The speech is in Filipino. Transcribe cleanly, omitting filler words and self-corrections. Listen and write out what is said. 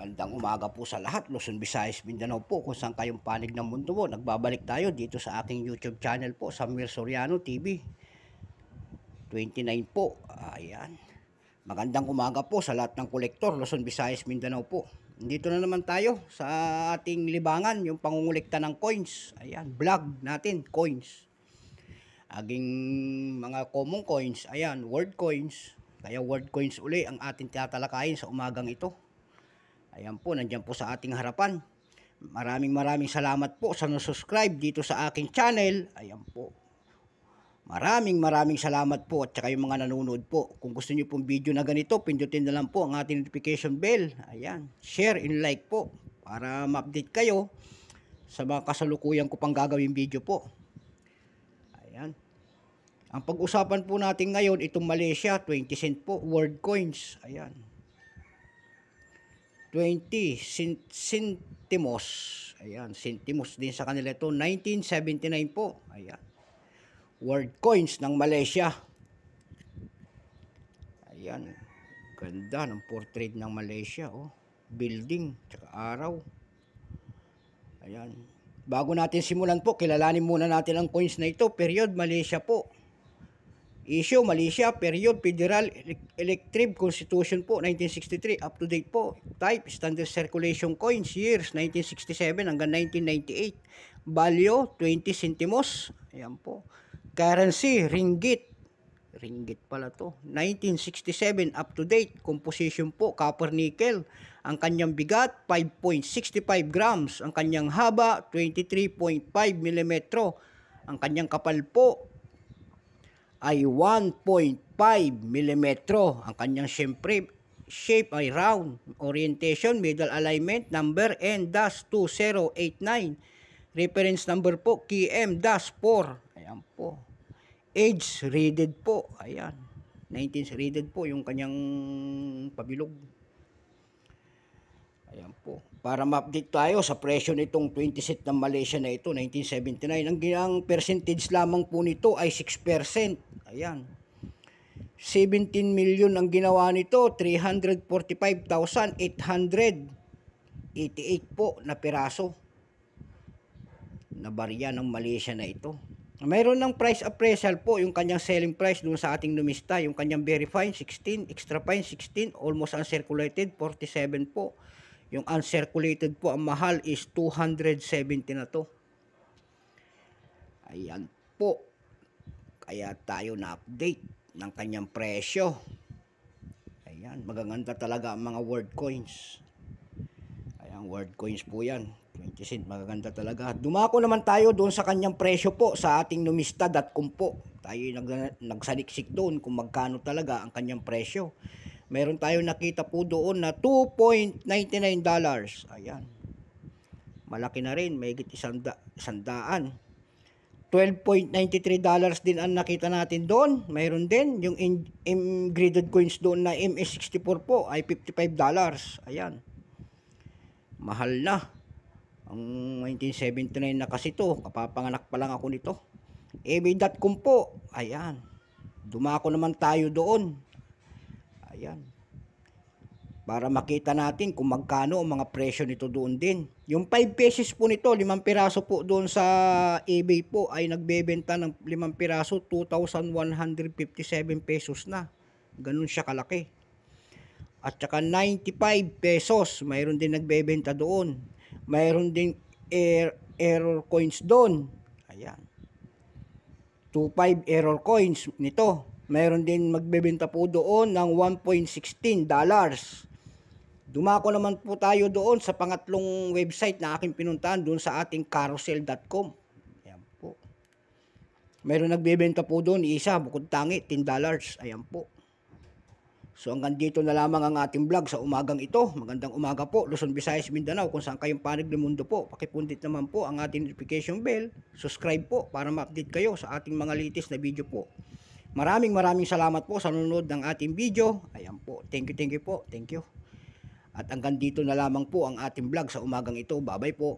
Magandang umaga po sa lahat, Luzon, Visayas, Mindanao po, kung saan kayong panig ng mundo po. Nagbabalik tayo dito sa aking YouTube channel po, Samuel Soriano TV 29 po. Ayan. Magandang umaga po sa lahat ng kolektor, Luzon, Visayas, Mindanao po. Dito na naman tayo sa ating libangan, yung pangungulikta ng coins. Ayan, vlog natin, coins. Aging mga common coins, ayan, word coins. Kaya word coins uli ang ating tatalakayin sa umagang ito. Ayan po, nandiyan po sa ating harapan. Maraming salamat po sa subscribe dito sa aking channel. Ayan po. Maraming salamat po at saka yung mga nanonood po. Kung gusto niyo pong video na ganito, pindutin na lang po ang ating notification bell. Ayan, share and like po para ma-update kayo sa mga kasalukuyan ko pang gagawin video po. Ayan. Ang pag-usapan po natin ngayon, itong Malaysia, 20 cent po, word coins. Ayan. 20 centimos. Ayan, centimos din sa kanila ito. 1979 po. Ayan. Word coins ng Malaysia. Ayan. Ganda ng portrait ng Malaysia. Oh. Building, tsaka araw. Ayan. Bago natin simulan po, kilalanin muna natin ang coins na ito. Period, Malaysia po. Issue, Malaysia, period, Federal Electric Constitution po, 1963, up to date po. Type, standard circulation coins, years, 1967 hanggang 1998. Value, 20 centimos. Ayan po. Currency, ringgit. Ringgit pala to. 1967, up to date. Composition po, copper nickel. Ang kanyang bigat, 5.65 grams. Ang kanyang haba, 23.5 mm. Ang kanyang kapal po, ay 1.5 mm. Ang kanyang shape ay round. Orientation, middle alignment, number N-2089. Reference number po, KM-4. Ayan po. Age, readed po. Ayan. 19 readed po yung kanyang pabilog. Ayan po. Para ma-update tayo sa presyo nitong 20 cent ng Malaysia na ito, 1979. Ang percentage lamang po nito ay 6%. Ayan. 17 million ang ginawa nito, 345,888 po na piraso na barya ng Malaysia na ito. Mayroon ng price appraisal po, yung kanyang selling price doon sa ating numista, yung kanyang very fine 16, extra fine 16, almost uncirculated 47 po. Yung uncirculated po, ang mahal is 270 na to. Ayan po. Kaya tayo na-update ng kanyang presyo. Ayan, magaganda talaga ang mga word coins. Ayan, word coins po yan. 20 cent, magaganda talaga. Dumako naman tayo doon sa kanyang presyo po sa ating numista.com po. Tayo nagsaliksik doon kung magkano talaga ang kanyang presyo. Meron tayong nakita po doon na $2.99. Ayan. Malaki na rin. May higit $100. $12.93 din ang nakita natin doon. Mayroon din. Yung graded coins doon na MS64 po ay $55. Ayan. Mahal na. Ang 1979 na kasi to. Kapapanganak pa lang ako nito. ebay.com po. Ayan. Dumako naman tayo doon. Ayan. Para makita natin kung magkano ang mga presyo nito doon din. Yung 5 pesos po nito, 5 piraso po doon sa eBay po ay nagbebenta ng 5 piraso, 2,157 pesos na. Ganun siya kalaki. At saka 95 pesos, mayroon din nagbebenta doon. Mayroon din error coins doon. Ayan. 25 error coins nito. Mayroon din magbebenta po doon ng $1.16. Dumako naman po tayo doon sa pangatlong website na aking pinuntahan doon sa ating carousel.com. Ayan po. Mayroon nagbebenta po doon, isa, bukod tangi, $10. Ayan po. So hanggang dito na lamang ang ating vlog sa umagang ito. Magandang umaga po, Luzon, Visayas, Mindanao, kung saan kayong panig ng mundo po. Pakipundit naman po ang ating notification bell. Subscribe po para ma-update kayo sa ating mga latest na video po. Maraming salamat po sa nanonood ng ating video. Ayan po. Thank you po. Thank you. At hanggang dito na lamang po ang ating vlog sa umagang ito. Bye-bye po.